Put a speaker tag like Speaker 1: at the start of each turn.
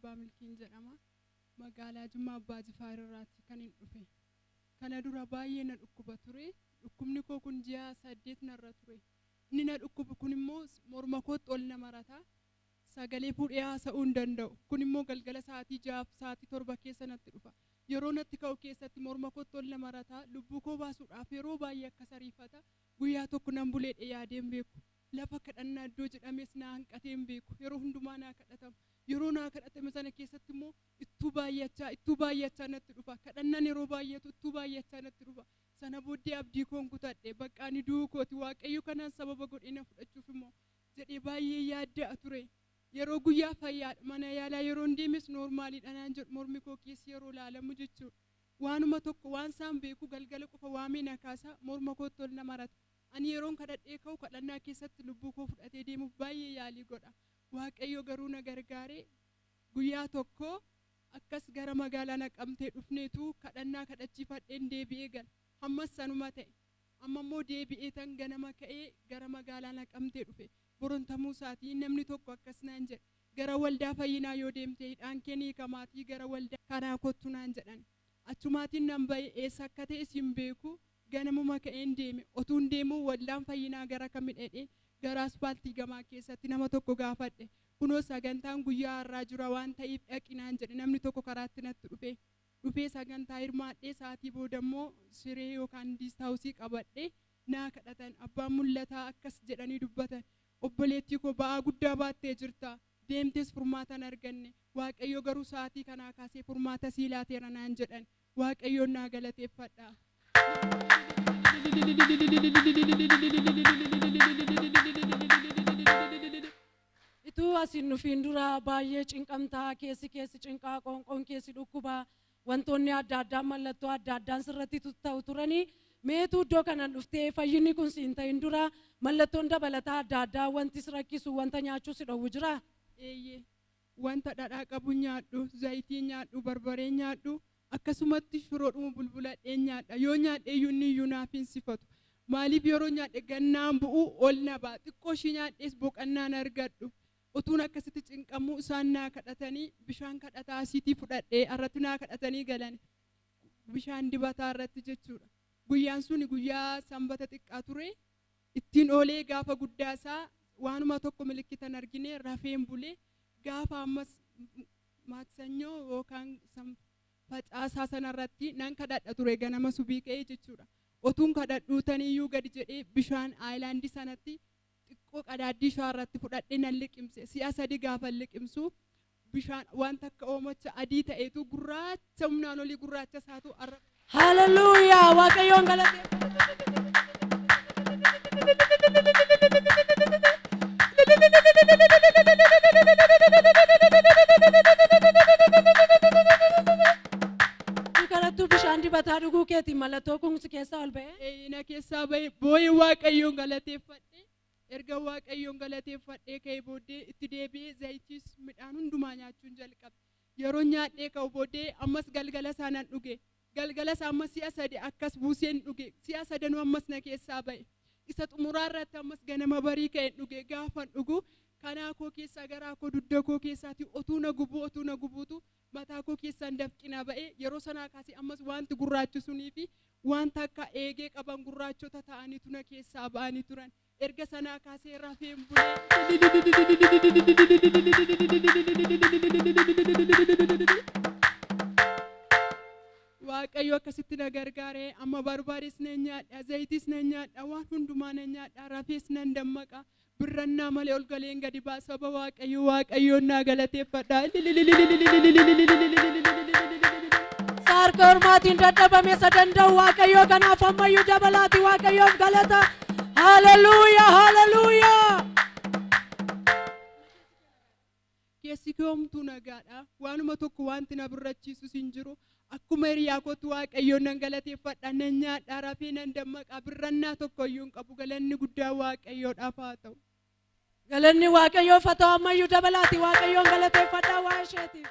Speaker 1: abbaa milkiin jedhama. Magaalaa Jimmaa Abbaa Jifaar irraatti kan hin dhufe. Kana dura baay'ee na dhukkuba ture. Dhukkubni koo kun ji'a 8 narra ture. Inni na dhukkubu kun immoo morma kootti ol na marata. Sagalee fuudhee haasa'uu hin danda'u. Kun immoo galgala sa'aatii 6 sa'aatii 7 keessa natti dhufa. Yeroo natti ka'u keessatti morma kootti ol na marata. Lubbuu koo baasuudhaaf yeroo baay'ee akka sariifata. Guyyaa tokko nan bulee yaadeen beeku. Lafa kadhannaa iddoo jedhames naa hanqateen beeku. Yeroo hundumaa naa kadhatamu. Yeroo naa kadhatame sana keessatti immoo ittuu baay'achaa natti dhufa. Kadhannaan yeroo baay'atu ittuu baay'achaa natti dhufa. Sana booddee abdii koon kutadhe bakka ani du'uu kooti Waaqayyo kanaan sababa godhee na fudhachuuf immoo jedhee baay'ee yaadda'a ture. Yeroo guyyaa fayyaa mana yaalaa yeroo deemes noormaaliidha naan jedhu mormi koo keessi yeroo laalamu jechuudha. Waanuma tokko waan isaan beeku galgala qofa waamee na kaasa morma kootti ol na marata. Ani yeroon kadhadhee ka'u kadhannaa keessatti lubbuu koo fudhatee deemuuf baay'ee yaalii godha. Waaqayyo garuu na gargaaree guyyaa tokko akkas gara magaalaa Naqamtee dhufneetu kadhannaa kadhachiifadheen deebi'ee gala. Ammas sanuma ta'e. Amma immoo deebi'ee tan ganama ka'ee gara magaalaa Naqamtee dhufe. Borontamuu isaatii namni tokko akkas naan jedhe. Gara waldaa fayyinaa yoo deemtee hidhaan kee ni hiikamaatii gara waldaa kanaa kottu naan jedhan. Achumaatiin nan ba'e eessa akka ta'e sin beeku. Ganamuma ka'een deeme. Otuun deemuu waldaan fayyinaa gara kamidhedhee gara aspaaltii gamaa keessatti nama tokko gaafadhe. Kunoo sagantaan guyyaa har'aa jira waan ta'eef dhaqinaan jedhe namni tokko karaatti natti dhufe. Dhufee sagantaa hirmaadhee sa'aatii booda immoo siree yookaan diistaawusii qabadhee naa kadhatan. Abbaan mul'ataa akkas jedhanii dubbatan. Obboleettii koo ba'aa guddaa baattee jirta. Deemtees furmaatan arganne. Waaqayyo garuu sa'aatii kanaa kaasee furmaata sii laateera naan jedhan. Waaqayyoon naa galateeffadha.
Speaker 2: Ituu asin nufiin dura baay'ee cinqamtaa keessi cinqaa qoonqoon keessi dhukkuba wantoonni adda addaa mallattoo adda addaan sirratti ta'u turanii meetu iddoo kana dhuftee fayyinni kun siin ta'in dura mallattoon dabalataa adda addaa wanti si rakkisu wanta nyaachuu si dhowwu jira?
Speaker 1: Eeyyee wanta dhadhaa qabu nyaadhu zayitii nyaadhu barbaree nyaadhu. Akkasumatti shiroodhuma bulbuladhee nyaadha. Yoo nyaadhee iyyuu naaf hin sifatu. Maaliif yeroo nyaadhe gannaan bu'uu ol na ba'a. Xiqqoo ishii nyaadhees boqonnaan argadhu. Utuun akkasitti cinqamuu isaan naa kadhatanii bishaan kadhataa asiitii fudhadhee irratti naa kadhatanii galan. Bishaan dibataa irratti jechuudha. Guyyaan suni guyyaa sanbata xiqqaa ture. Ittiin oolee gaafa guddaasaa waanuma tokko milikitan argine rafeen bulee gaafa ammas maaksanyoo yookaan facaasaa sanarratti nan kadhadha ture ganama subii ka'ee jechuudha. Otuun kadhadhuutaniyyuu gadi jedhee bishaan aayilaandii sanatti xiqqoo qadaaddii shaarratti fudhadhee nan liqimse. Si'a 3 gaafa liqimsu bishaan wanta akka oomacha adii ta'etu gurraacha humnaan olii gurraacha isaatu arra.
Speaker 2: Hallelujaa Waaqayyoon galatee. Bishaan dibataa dhuguu keetiin mallattoo kun si keessaa ol ba'e?
Speaker 1: Na keessaa ba'e boo'ee Waaqayyoon galateeffadhe. Erga Waaqayyoon galateeffadhee ka'ee booddee itti deebi'ee zayitiis midhaan hundumaa nyaachuun jalqabe. Yeroo nyaadhee ka'u booddee ammas galgala isaa nan dhuge. Galgala isaa ammas si'a 3 akkas buuseen dhuge. Si'a 3 ammas na keessaa ba'e. Isa xumuraa irratti ammas ganama barii ka'een dhuge. Gaafan dhugu kanaa koo keessaa garaa koo dudda koo keessaati otuu na gubuutu mataa koo keessaan dafqina ba'e. Yeroo sanaa kaasee ammas wanti gurraachi sunii fi wanta akka eegee qaban gurraachota ta'aniitu na keessaa ba'anii turan. Erga sanaa kaasee rafeen bulee. Waaqayyo akkasitti na gargaaree amma barbaadees nan nyaadha zayitiis nan nyaadha waan hundumaa nan nyaadha rafees nan dammaqa. Birrannaa malee ol galeen gadi baasa Waaqayyoon naa galateeffadha.
Speaker 2: Harka ormaatiin dadhabame isa danda'u Waaqayyoo kanaaf ammayyuu dabalaati Waaqayyoof galata. Hallelujaa hallelujaa.
Speaker 1: Keessi koomtuu nagaadha. Waanuma tokko wanti na birrachiisus hin jiru. Akkuma hiriyaa kootu Waaqayyoon nan galateeffadha nan nyaadha rafee nan dammaqa birrannaa tokkoyyuu hin qabu galanni guddaa Waaqayyoodhaaf haa ta'u.
Speaker 2: Galanni Waaqayyoof haa ta'u ammayyuu dabalaati Waaqayyoon galateeffadha waa isheetiif.